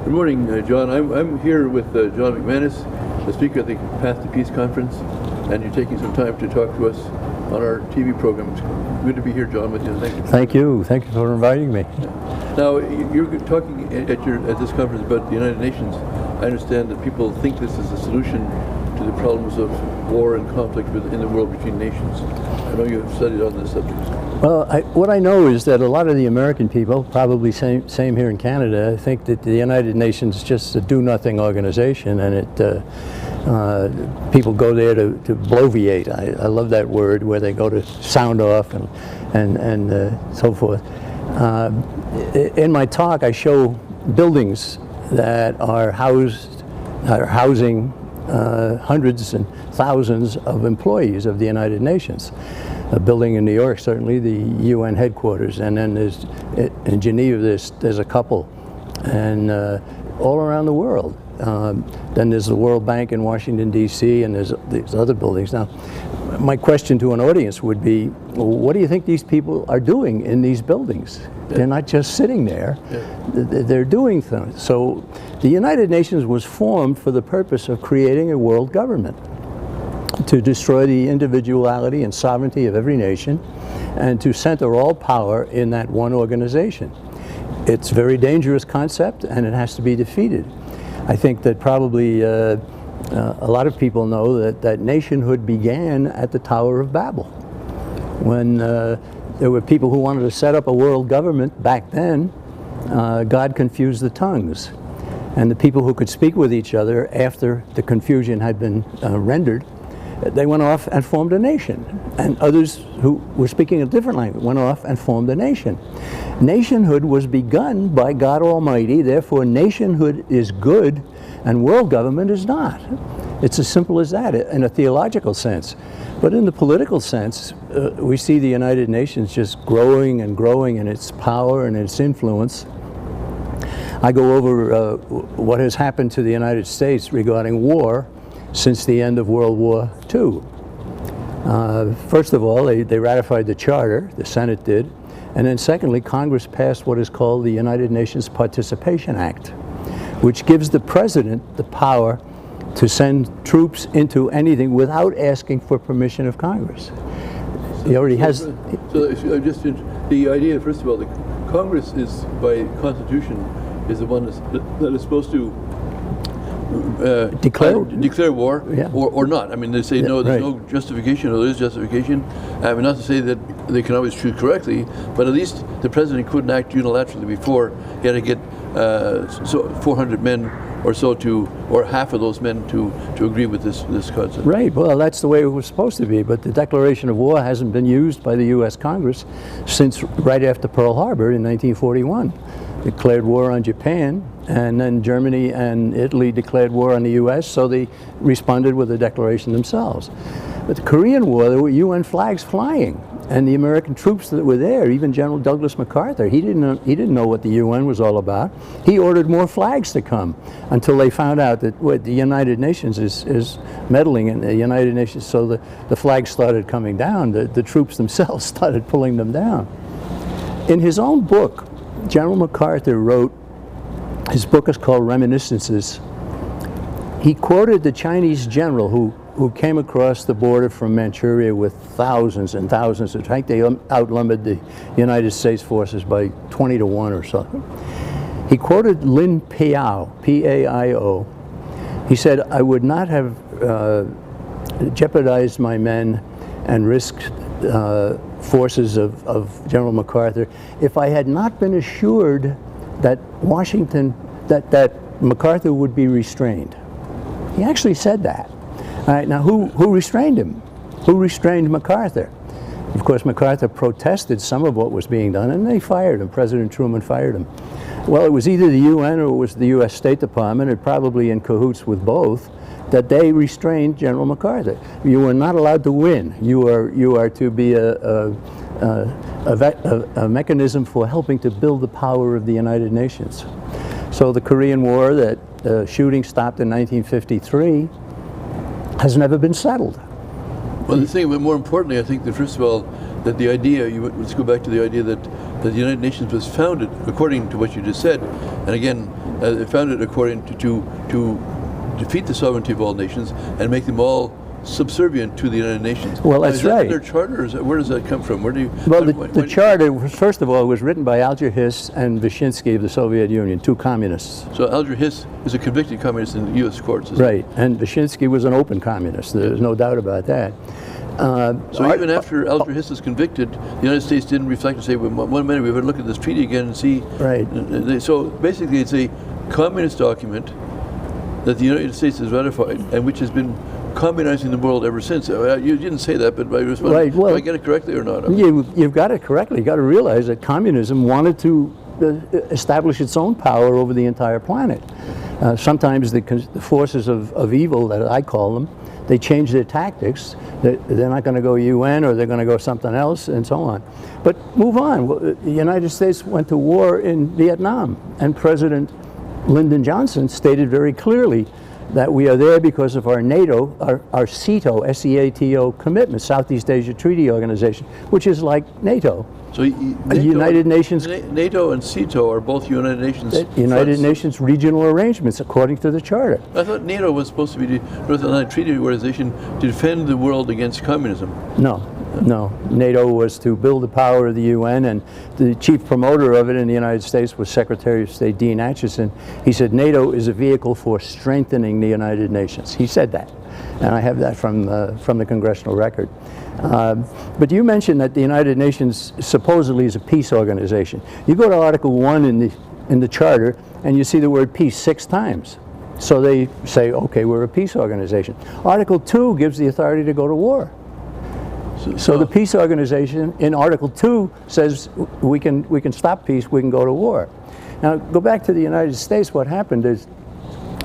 Good morning, John. I'm here with John McManus, the speaker at the Path to Peace conference, and you're taking some time to talk to us on our TV program. It's good to be here, John, with you. Thank you. Thank you. Thank you for inviting me. Now, you're talking at this conference about the United Nations. I understand that people think this is a solution to the problems of war and conflict in the world between nations. I know you've studied on this subject. Well, what I know is that a lot of the American people, probably same here in Canada, think that the United Nations is just a do-nothing organization, and people go there to bloviate. I love that word, where they go to sound off and so forth. In my talk, I show buildings that are housing hundreds and thousands of employees of the United Nations. A building in New York, certainly the UN headquarters, and then there's in Geneva there's a couple, and all around the world. Then there's the World Bank in Washington D.C. and there's these other buildings. Now, my question to an audience would be, well, what do you think these people are doing in these buildings? Yeah. They're not just sitting there. Yeah. They're doing things. So the United Nations was formed for the purpose of creating a world government, to destroy the individuality and sovereignty of every nation, and to center all power in that one organization. It's a very dangerous concept, and it has to be defeated. I think that probably a lot of people know that nationhood began at the Tower of Babel, when there were people who wanted to set up a world government. Back then, God confused the tongues, and the people who could speak with each other after the confusion had been rendered, they went off and formed a nation, and others who were speaking a different language went off and formed a nation. Nationhood was begun by God Almighty, therefore nationhood is good and world government is not. It's as simple as that in a theological sense. But in the political sense, we see the United Nations just growing and growing in its power and its influence. I go over what has happened to the United States regarding war since the end of World War II. First of all, they ratified the Charter, the Senate did, and then secondly, Congress passed what is called the United Nations Participation Act, which gives the President the power to send troops into anything without asking for permission of Congress. He already has... So just the idea, first of all, the Congress is, by Constitution, is the one that is supposed to declare war, yeah, or not. I mean, they say no, there's no justification, or there is justification. Not to say that they can always choose correctly, but at least the president couldn't act unilaterally before. He had to get 400 men or so or half of those men to agree with this concept. Right. Well, that's the way it was supposed to be. But the declaration of war hasn't been used by the U.S. Congress since right after Pearl Harbor in 1941. Declared war on Japan, and then Germany and Italy declared war on the U.S., so they responded with a declaration themselves. But the Korean War, there were UN flags flying, and the American troops that were there, even General Douglas MacArthur, he didn't know what the UN was all about. He ordered more flags to come until they found out that the United Nations is meddling in the United Nations, so the flags started coming down. The troops themselves started pulling them down. In his own book, General MacArthur wrote, his book is called Reminiscences. He quoted the Chinese general who came across the border from Manchuria with thousands and thousands of tanks. They outnumbered the United States forces by 20 to 1 or something. He quoted Lin Piao, P-A-I-O. He said, "I would not have jeopardized my men and risked forces of General MacArthur if I had not been assured that that MacArthur would be restrained." He actually said that. All right, now who restrained him? Who restrained MacArthur? Of course, MacArthur protested some of what was being done, and they fired him. President Truman fired him. Well, it was either the UN or it was the U.S. State Department, and probably in cahoots with both, that they restrained General MacArthur. You were not allowed to win. You are to be a mechanism for helping to build the power of the United Nations. So the Korean War, that shooting stopped in 1953, has never been settled. Well, the thing, but more importantly, I think that first of all, that the idea, let's go back to the idea that that the United Nations was founded, according to what you just said, and again, founded according to defeat the sovereignty of all nations and make them all subservient to the United Nations. Well, that's right. Is that their charter, or where does that come from? Where do you? Well, the charter, first of all, was written by Alger Hiss and Vyshinsky of the Soviet Union, two communists. So Alger Hiss is a convicted communist in the U.S. courts. Right, and Vyshinsky was an open communist. There's no doubt about that. So even after Alger Hiss was convicted, the United States didn't reflect and say, well, one minute, we better look at this treaty again and see. Right. So basically, it's a communist document that the United States has ratified and which has been communizing the world ever since. You didn't say that, but I was wondering, right, well, do I get it correctly or not? You've got it correctly. You've got to realize that communism wanted to establish its own power over the entire planet. Sometimes the forces of evil, that I call them, they change their tactics. They're not going to go UN, or they're going to go something else, and so on. But move on. The United States went to war in Vietnam, and President Lyndon Johnson stated very clearly that we are there because of our NATO, our SEATO, S-E-A-T-O commitment, Southeast Asia Treaty Organization, which is like NATO. So United Nations, NATO and SEATO are both United Nations. United Nations regional arrangements, according to the charter. I thought NATO was supposed to be the North Atlantic Treaty Organization to defend the world against communism. No. NATO was to build the power of the UN, and the chief promoter of it in the United States was Secretary of State Dean Acheson. He said NATO is a vehicle for strengthening the United Nations. He said that, and I have that from the congressional record. But you mentioned that the United Nations supposedly is a peace organization. You go to Article 1 in the charter, and you see the word peace 6 times. So they say, okay, we're a peace organization. Article 2 gives the authority to go to war. So the peace organization in Article 2 says we can stop peace, we can go to war. Now go back to the United States. What happened is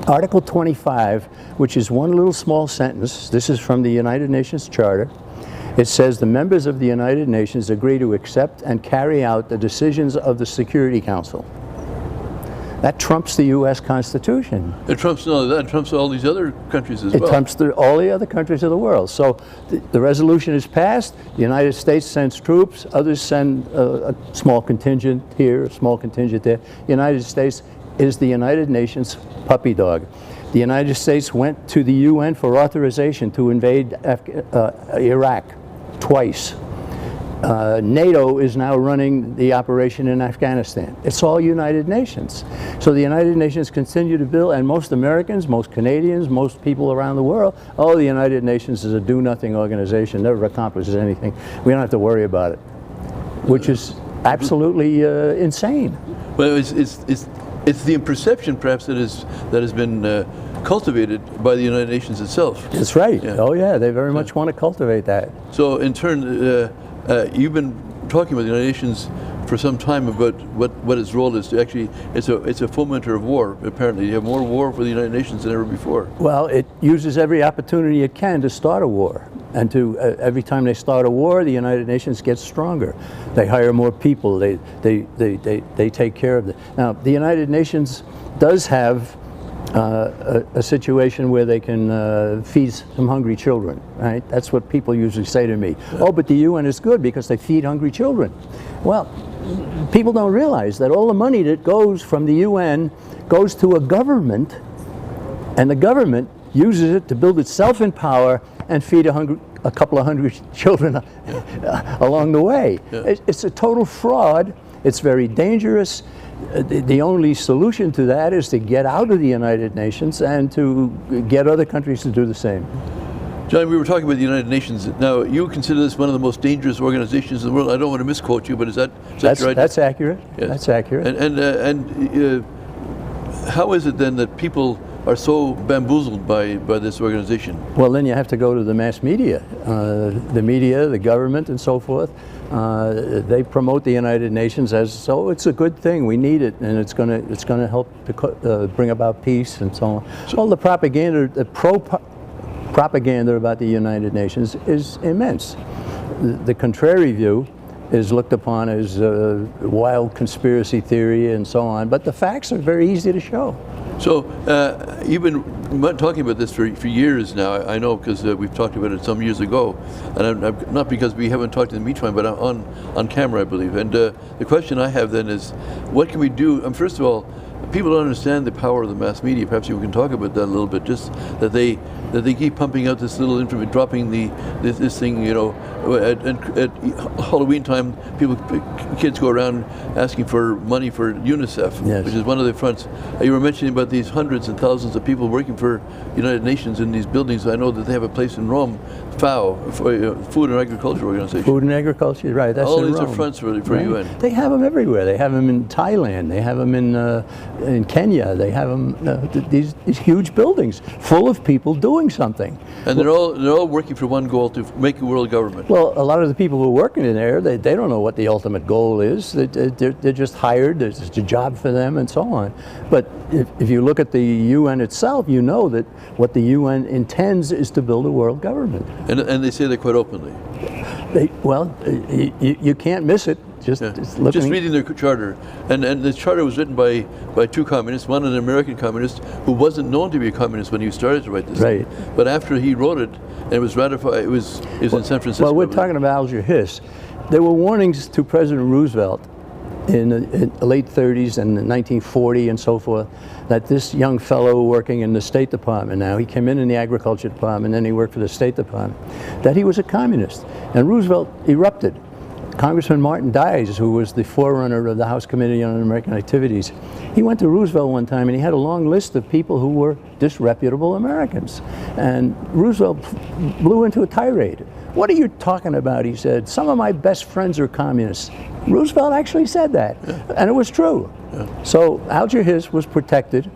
Article 25, which is one little small sentence. This is from the United Nations Charter. It says the members of the United Nations agree to accept and carry out the decisions of the Security Council. That trumps the U.S. Constitution. It trumps that. It trumps all these other countries as well. It trumps all the other countries of the world. So the resolution is passed. The United States sends troops. Others send a small contingent here, a small contingent there. The United States is the United Nations puppy dog. The United States went to the UN for authorization to invade Iraq twice. NATO is now running the operation in Afghanistan. It's all United Nations. So the United Nations continue to build, and most Americans, most Canadians, most people around the world, oh, the United Nations is a do-nothing organization, never accomplishes anything. We don't have to worry about it, which is absolutely insane. Well, it's the perception, perhaps, that has been cultivated by the United Nations itself. That's right. Yeah. Oh, yeah, they very much want to cultivate that. So, in turn, you've been talking about the United Nations for some time about what its role is to actually, it's a fomenter of war, apparently. You have more war for the United Nations than ever before. Well, it uses every opportunity it can to start a war. And to every time they start a war, the United Nations gets stronger. They hire more people, they take care of it. Now, the United Nations does have a situation where they can feed some hungry children, right? That's what people usually say to me. Oh, but the UN is good because they feed hungry children. Well, people don't realize that all the money that goes from the UN goes to a government, and the government uses it to build itself in power and feed a couple of hungry children along the way. Yeah. It's a total fraud. It's very dangerous. The only solution to that is to get out of the United Nations and to get other countries to do the same. John, we were talking about the United Nations. Now, you consider this one of the most dangerous organizations in the world. I don't want to misquote you, but is that right? That's accurate. Yes. That's accurate. And how is it then that people are so bamboozled by this organization? Well, then you have to go to the mass media, the government, and so forth. They promote the United Nations as so it's a good thing. We need it, and it's going to help to bring about peace and so on. All the propaganda, propaganda about the United Nations is immense. The contrary view is looked upon as wild conspiracy theory and so on, but the facts are very easy to show. So you've been been talking about this for years now. I know because we've talked about it some years ago, and I'm, not because we haven't talked in the meantime, but on camera, I believe. And the question I have then is, what can we do? First of all, people don't understand the power of the mass media. Perhaps we can talk about that a little bit. Just that they keep pumping out this little information, dropping this thing. You know, at Halloween time, kids go around asking for money for UNICEF, yes. which is one of the fronts. You were mentioning about these hundreds and thousands of people working for United Nations in these buildings. I know that they have a place in Rome, FAO, Food and Agriculture Organization. Food and Agriculture, right? That's all in these Rome. are fronts for right? UN. They have them everywhere. They have them in Thailand. They have them in Kenya. They have them these huge buildings full of people doing something. And they're all working for one goal: to make a world government. Well, a lot of the people who are working in there, they don't know what the ultimate goal is. They're just hired. There's a job for them, and so on. But if you look at the UN itself, you know that what the UN intends is to build a world government. And they say that quite openly. You can't miss it. Just reading their charter, and the charter was written by two communists, one an American communist who wasn't known to be a communist when he started to write this. Right. But after he wrote it, and it was ratified, it was in San Francisco. Well, we're talking about Alger Hiss. There were warnings to President Roosevelt in the late 30s and 1940 and so forth, that this young fellow working in the State Department now, he came in the Agriculture Department, then he worked for the State Department, that he was a communist. And Roosevelt erupted. Congressman Martin Dies, who was the forerunner of the House Committee on American Activities, he went to Roosevelt one time and he had a long list of people who were disreputable Americans. And Roosevelt blew into a tirade. "What are you talking about?" he said. "Some of my best friends are communists." Roosevelt actually said that, and it was true. Yeah. So Alger Hiss was protected,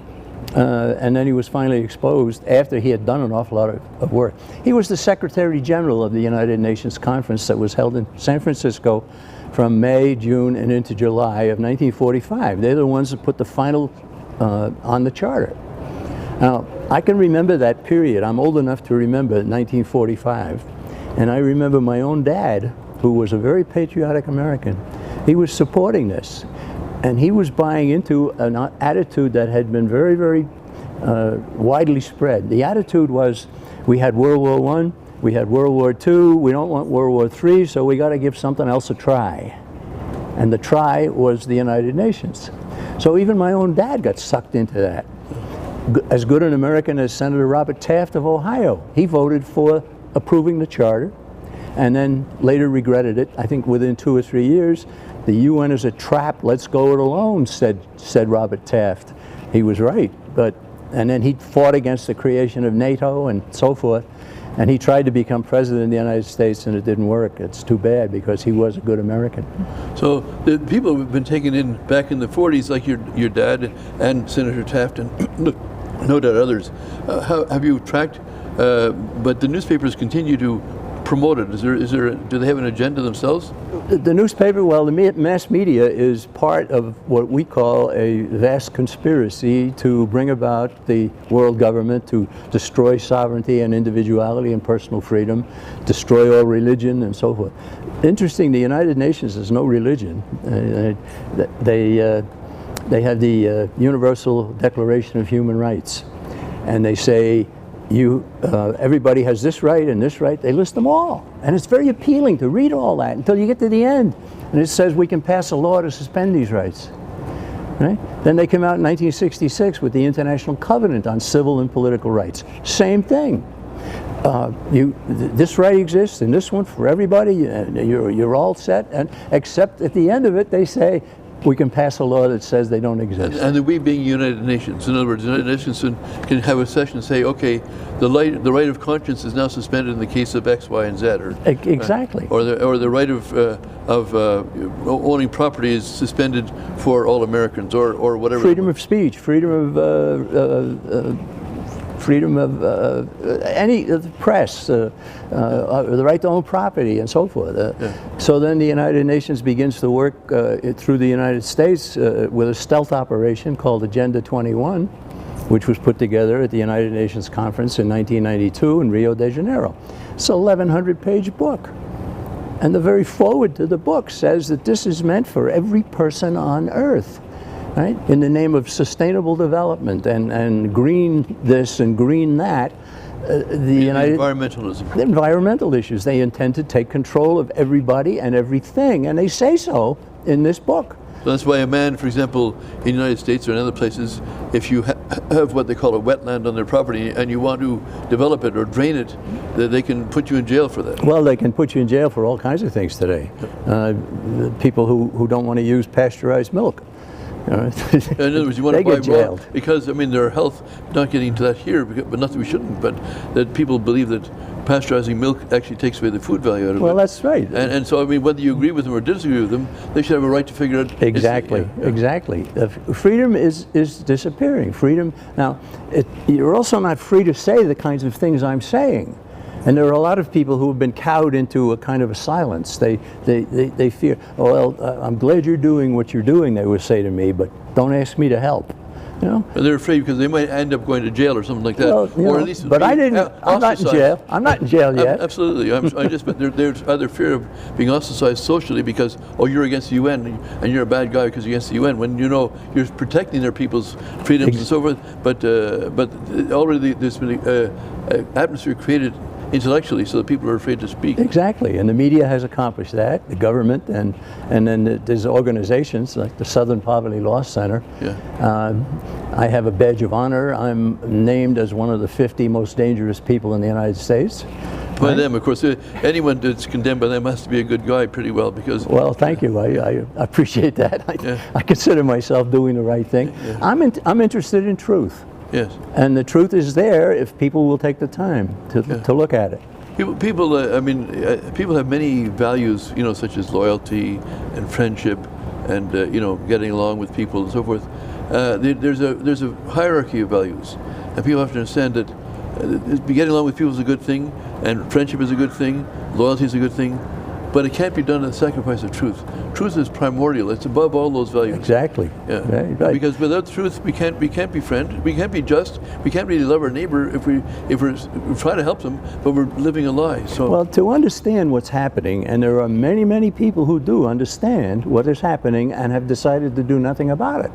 and then he was finally exposed after he had done an awful lot of work. He was the Secretary General of the United Nations Conference that was held in San Francisco from May, June, and into July of 1945. They're the ones that put the final on the charter. Now, I can remember that period. I'm old enough to remember 1945. And I remember my own dad, who was a very patriotic American. He was supporting this. And he was buying into an attitude that had been very, very widely spread. The attitude was, we had World War I, we had World War II, we don't want World War III, so we got to give something else a try. And the try was the United Nations. So even my own dad got sucked into that. As good an American as Senator Robert Taft of Ohio. He voted for approving the charter, and then later regretted it. I think within 2 or 3 years, the UN is a trap, let's go it alone, said Robert Taft. He was right, and then he fought against the creation of NATO and so forth, and he tried to become president of the United States, and it didn't work. It's too bad, because he was a good American. So the people who've been taken in back in the 40s, like your dad and Senator Taft, and no doubt others, have you tracked? But the newspapers continue to promote it. Do they have an agenda themselves? The newspaper, well, the mass media is part of what we call a vast conspiracy to bring about the world government, to destroy sovereignty and individuality and personal freedom, destroy all religion and so forth. Interesting, the United Nations has no religion. They have the Universal Declaration of Human Rights, and they say, everybody has this right and this right. They list them all, and it's very appealing to read all that until you get to the end, and it says we can pass a law to suspend these rights. Right? Then they come out in 1966 with the International Covenant on Civil and Political Rights. Same thing. This right exists, and this one for everybody. You're all set, and except at the end of it, they say, we can pass a law that says they don't exist. And the we being United Nations. In other words, the United Nations can have a session and say, okay, the right of conscience is now suspended in the case of X, Y, and Z. Exactly. Or the right of owning property is suspended for all Americans, or whatever. Freedom of speech, freedom of any of the press, the right to own property, and so forth. So then the United Nations begins to work through the United States with a stealth operation called Agenda 21, which was put together at the United Nations Conference in 1992 in Rio de Janeiro. It's an 1,100-page book. And the very foreword to the book says that this is meant for every person on Earth. right? In the name of sustainable development and green this and green that, environmentalism. The environmental issues. They intend to take control of everybody and everything, and they say so in this book. So that's why a man, for example, in the United States or in other places, if you have what they call a wetland on their property and you want to develop it or drain it, they can put you in jail for that. Well, they can put you in jail for all kinds of things today. People who don't want to use pasteurized milk. In other words, you want to buy jailed. raw, because I mean their health, not getting into that here, but not that we shouldn't, but that people believe that pasteurizing milk actually takes away the food value out of it. Well, that's right. And so I mean, whether you agree with them or disagree with them, they should have a right to figure out. Exactly, exactly. Freedom is disappearing. Freedom. Now, you're also not free to say the kinds of things I'm saying. And there are a lot of people who have been cowed into a kind of a silence. They fear, oh, well, I'm glad you're doing what you're doing, they would say to me, but don't ask me to help. You know? And they're afraid because they might end up going to jail or something like that. Well, or at least but I didn't. I'm not in jail. I'm not in jail yet. Absolutely. But there's other fear of being ostracized socially because, oh, you're against the UN and you're a bad guy because you're against the UN, when you know you're protecting their people's freedoms and so forth. But already there's been an atmosphere created intellectually, so that people are afraid to speak. Exactly, and the media has accomplished that, the government, and then there's organizations like the Southern Poverty Law Center. Yeah. I have a badge of honor. I'm named as one of the 50 most dangerous people in the United States. By them, of course. Anyone that's condemned by them has to be a good guy pretty well, because... Well, thank you. I appreciate that. I consider myself doing the right thing. Yeah. I'm interested in truth. Yes. And the truth is there if people will take the time to look at it. People have many values, such as loyalty and friendship, and getting along with people and so forth. There's a hierarchy of values, and people have to understand that getting along with people is a good thing, and friendship is a good thing, loyalty is a good thing. But it can't be done at the sacrifice of truth. Truth is primordial. It's above all those values. Exactly. Yeah. Right. Because without truth, we can't be friends. We can't be just. We can't really love our neighbor if we're trying to help them, but we're living a lie. So. Well, to understand what's happening, and there are many, many people who do understand what is happening and have decided to do nothing about it.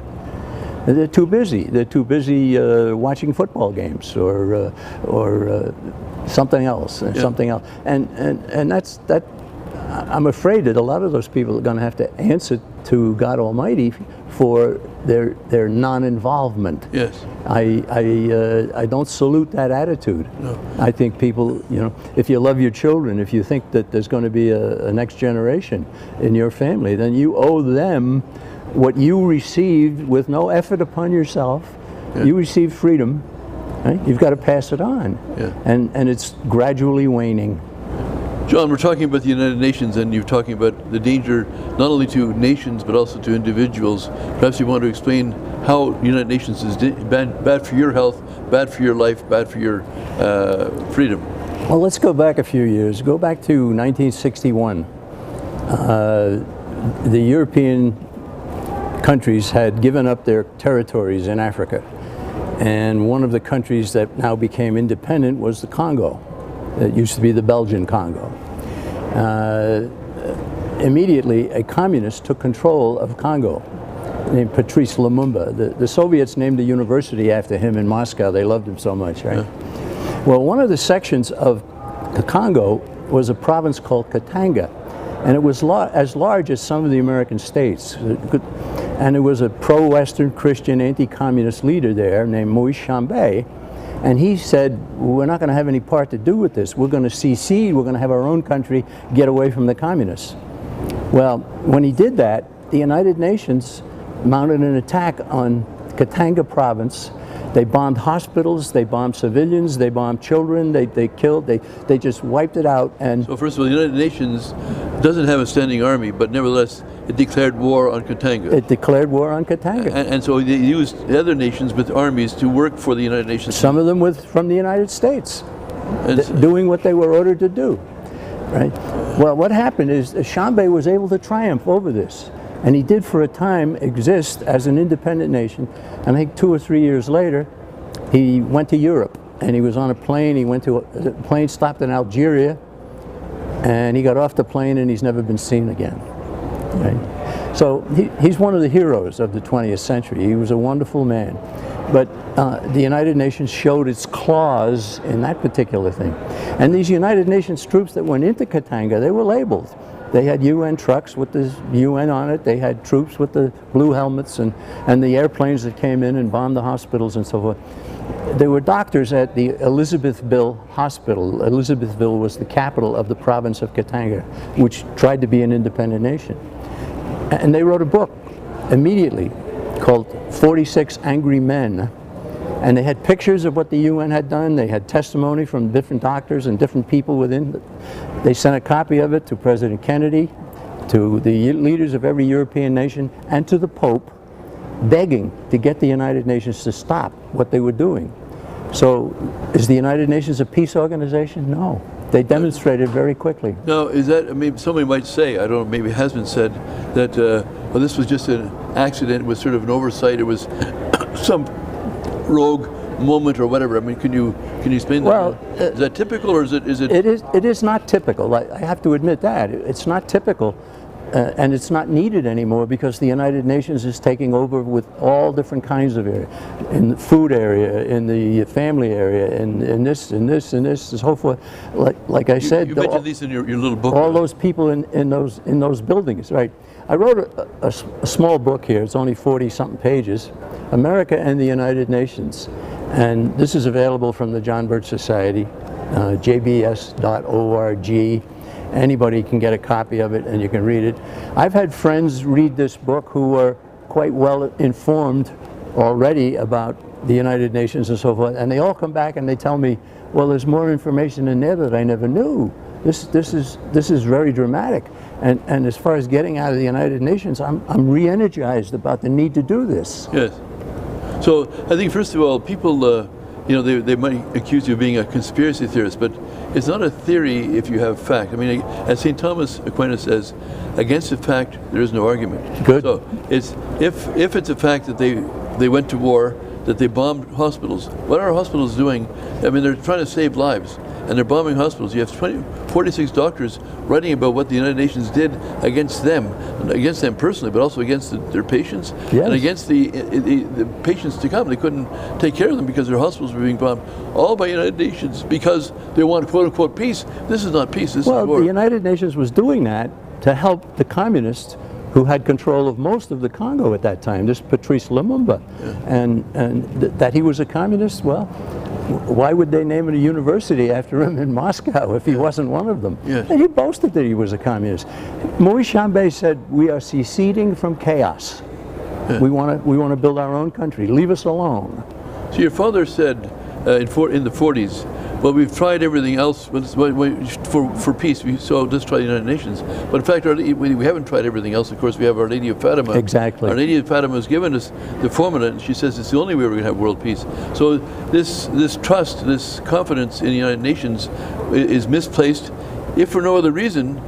They're too busy. They're too busy watching football games or something else. Something else. And that's. I'm afraid that a lot of those people are going to have to answer to God Almighty for their non-involvement. Yes. I don't salute that attitude. No. I think people, if you love your children, if you think that there's going to be a next generation in your family, then you owe them what you received with no effort upon yourself. Yeah. You received freedom, right? You've got to pass it on. Yeah. And it's gradually waning. John, we're talking about the United Nations, and you're talking about the danger not only to nations but also to individuals. Perhaps you want to explain how the United Nations is bad for your health, bad for your life, bad for your freedom. Well, let's go back a few years. Go back to 1961. The European countries had given up their territories in Africa, and one of the countries that now became independent was the Congo. It used to be the Belgian Congo. Immediately, a communist took control of Congo, named Patrice Lumumba. The Soviets named a university after him in Moscow. They loved him so much, right? Yeah. Well, one of the sections of the Congo was a province called Katanga, and it was as large as some of the American states. And there was a pro-Western Christian anti-communist leader there named Moise Chambé. And he said, we're not going to have any part to do with this. We're going to secede. We're going to have our own country, get away from the communists. Well, when he did that, the United Nations mounted an attack on Katanga province. They bombed hospitals, they bombed civilians, they bombed children, they killed, they just wiped it out. And so first of all, the United Nations doesn't have a standing army, but nevertheless, it declared war on Katanga. It declared war on Katanga. And so they used the other nations with armies to work for the United Nations. Some of them from the United States, doing what they were ordered to do, right? Well, what happened is Chambé was able to triumph over this. And he did for a time exist as an independent nation. And I think 2 or 3 years later, he went to Europe and he was on a plane. The plane stopped in Algeria, and he got off the plane and he's never been seen again. Right? So he's one of the heroes of the 20th century. He was a wonderful man. But the United Nations showed its claws in that particular thing. And these United Nations troops that went into Katanga, they were labeled. They had UN trucks with the UN on it. They had troops with the blue helmets and the airplanes that came in and bombed the hospitals and so forth. There were doctors at the Elizabethville Hospital. Elizabethville was the capital of the province of Katanga, which tried to be an independent nation. And they wrote a book immediately called 46 Angry Men. And they had pictures of what the UN had done. They had testimony from different doctors and different people within. They sent a copy of it to President Kennedy, to the leaders of every European nation, and to the Pope, begging to get the United Nations to stop what they were doing. So is the United Nations a peace organization? No. They demonstrated very quickly. Now, is that, I mean, somebody might say, I don't know, maybe it has been said, that well, this was just an accident, it was sort of an oversight, it was some rogue moment or whatever. I mean, can you explain that? Well, is that typical, or is it? It is not typical. I have to admit that. It's not typical. And it's not needed anymore because the United Nations is taking over with all different kinds of areas, in the food area, in the family area, in this, and so forth. Like I said, you mentioned these in your little book. All those people in those buildings, right? I wrote a small book here. It's only 40-something pages, America and the United Nations, and this is available from the John Birch Society, jbs.org. Anybody can get a copy of it and you can read it. I've had friends read this book who are quite well informed already about the United Nations and so forth, and they all come back and they tell me, well, there's more information in there that I never knew. This is very dramatic. And as far as getting out of the United Nations, I'm re-energized about the need to do this. Yes. So I think first of all, people you know, they might accuse you of being a conspiracy theorist, but it's not a theory if you have fact. I mean, as St. Thomas Aquinas says, against a fact there is no argument. Good. So it's if it's a fact that they went to war, that they bombed hospitals. What are hospitals doing? I mean, they're trying to save lives, and they're bombing hospitals. You have 46 doctors writing about what the United Nations did against them personally, but also against their patients, yes, and against the patients to come. They couldn't take care of them because their hospitals were being bombed, all by United Nations, because they want quote-unquote peace. This is not peace, this is war. Well, the United Nations was doing that to help the communists who had control of most of the Congo at that time, this Patrice Lumumba. Yeah. And that he was a communist, well, why would they name it a university after him in Moscow if he wasn't one of them? Yes. And he boasted that he was a communist. Maurice Chambé said, we are seceding from chaos. Yeah. We want to build our own country. Leave us alone. So your father said in the 40s, well, we've tried everything else for peace, so let's try the United Nations. But in fact, we haven't tried everything else. Of course, we have Our Lady of Fatima. Exactly. Our Lady of Fatima has given us the formula, and she says it's the only way we're going to have world peace. So this trust, this confidence in the United Nations is misplaced, if for no other reason.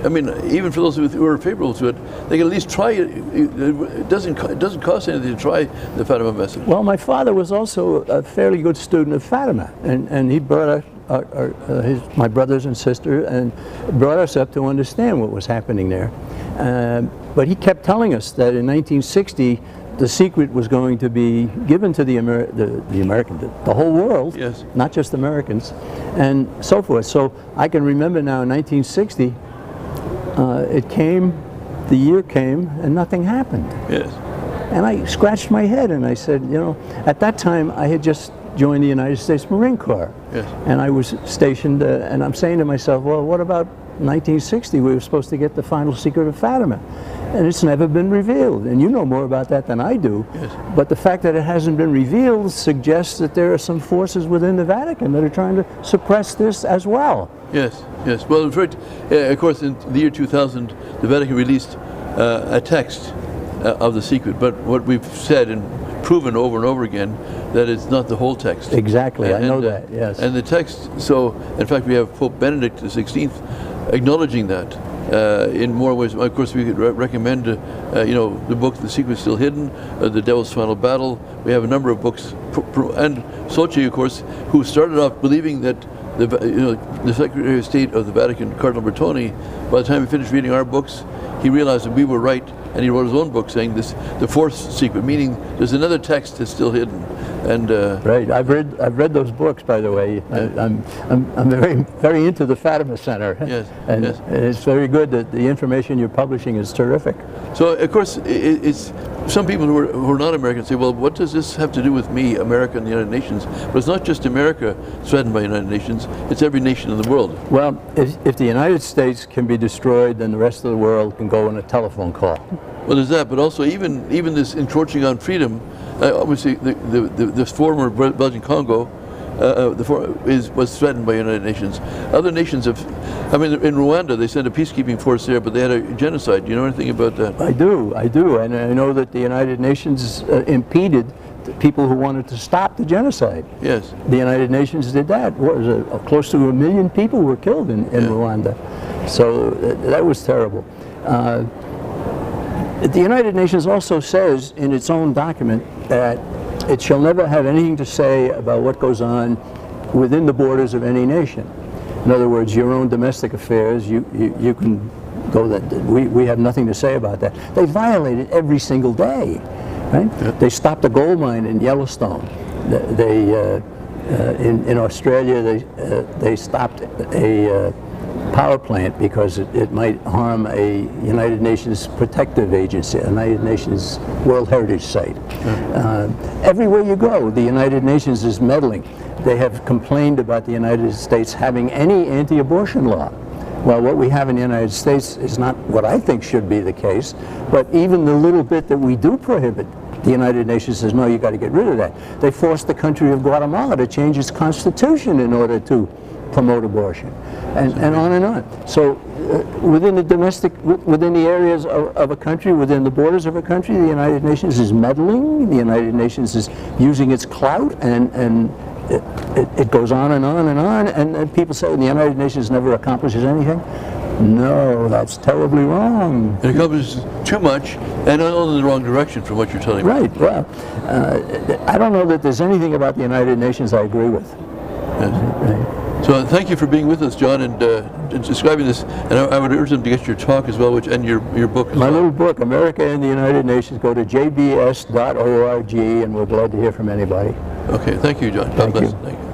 I mean, even for those who are favorable to it, they can at least try it. It doesn't cost anything to try the Fatima message. Well, my father was also a fairly good student of Fatima, and he brought my brothers and sister and brought us up to understand what was happening there. But he kept telling us that in 1960, the secret was going to be given to the whole world, yes, not just Americans, and so forth. So I can remember now in 1960, the year came, and nothing happened. Yes. And I scratched my head and I said, you know, at that time I had just joined the United States Marine Corps. Yes. And I was stationed, and I'm saying to myself, well, what about 1960? We were supposed to get the final secret of Fatima. And it's never been revealed. And you know more about that than I do. Yes. But the fact that it hasn't been revealed suggests that there are some forces within the Vatican that are trying to suppress this as well. Yes, yes. Well, in fact, of course, in the year 2000, the Vatican released a text of the secret. But what we've said and proven over and over again, that it's not the whole text. Exactly, I know that, yes. And the text, so, in fact, we have Pope Benedict XVI acknowledging that in more ways. Of course, we could recommend, you know, the book "The Secret Still Hidden," "The Devil's Final Battle." We have a number of books, and Sochi, of course, who started off believing that the Secretary of State of the Vatican, Cardinal Bertone, by the time he finished reading our books, he realized that we were right and he wrote his own book saying this, the fourth secret, meaning there's another text that's still hidden. And right, I've read those books, by the way. I'm very into the Fatima Center. Yes, and yes. It's very good that the information you're publishing is terrific. So of course it's some people who are not Americans say, well, what does this have to do with me, America, and the United Nations? But it's not just America threatened by the United Nations; it's every nation in the world. Well, if the United States can be destroyed, then the rest of the world can go on a telephone call. Well, there's that, but also even this encroaching on freedom. Obviously, the former Belgian Congo was threatened by the United Nations. Other nations have, I mean, in Rwanda they sent a peacekeeping force there, but they had a genocide. Do you know anything about that? I do, and I know that the United Nations impeded the people who wanted to stop the genocide. Yes. The United Nations did that. What was it? Close to 1 million people were killed in Rwanda. So that was terrible. The United Nations also says in its own document that it shall never have anything to say about what goes on within the borders of any nation. In other words, your own domestic affairs, you can go that we have nothing to say about that. They violate it every single day, right? Yep. They stopped a gold mine in Yellowstone. In Australia, they stopped a power plant because it might harm a United Nations protective agency, a United Nations World Heritage Site. Everywhere you go, the United Nations is meddling. They have complained about the United States having any anti-abortion law. Well, what we have in the United States is not what I think should be the case, but even the little bit that we do prohibit, the United Nations says, no, you got to get rid of that. They forced the country of Guatemala to change its constitution in order to promote abortion, and on and on. So within the areas of a country, within the borders of a country, the United Nations is meddling, the United Nations is using its clout, and it goes on and on and on, and people say the United Nations never accomplishes anything. No, that's terribly wrong. It accomplishes too much, and all in the wrong direction from what you're telling me. Right, well, I don't know that there's anything about the United Nations I agree with. Yes. Right. So thank you for being with us, John, and describing this. And I would urge them to get your talk as well, and your book as well. My little book, America and the United Nations. Go to jbs.org, and we're glad to hear from anybody. Okay, thank you, John. God bless. Thank you.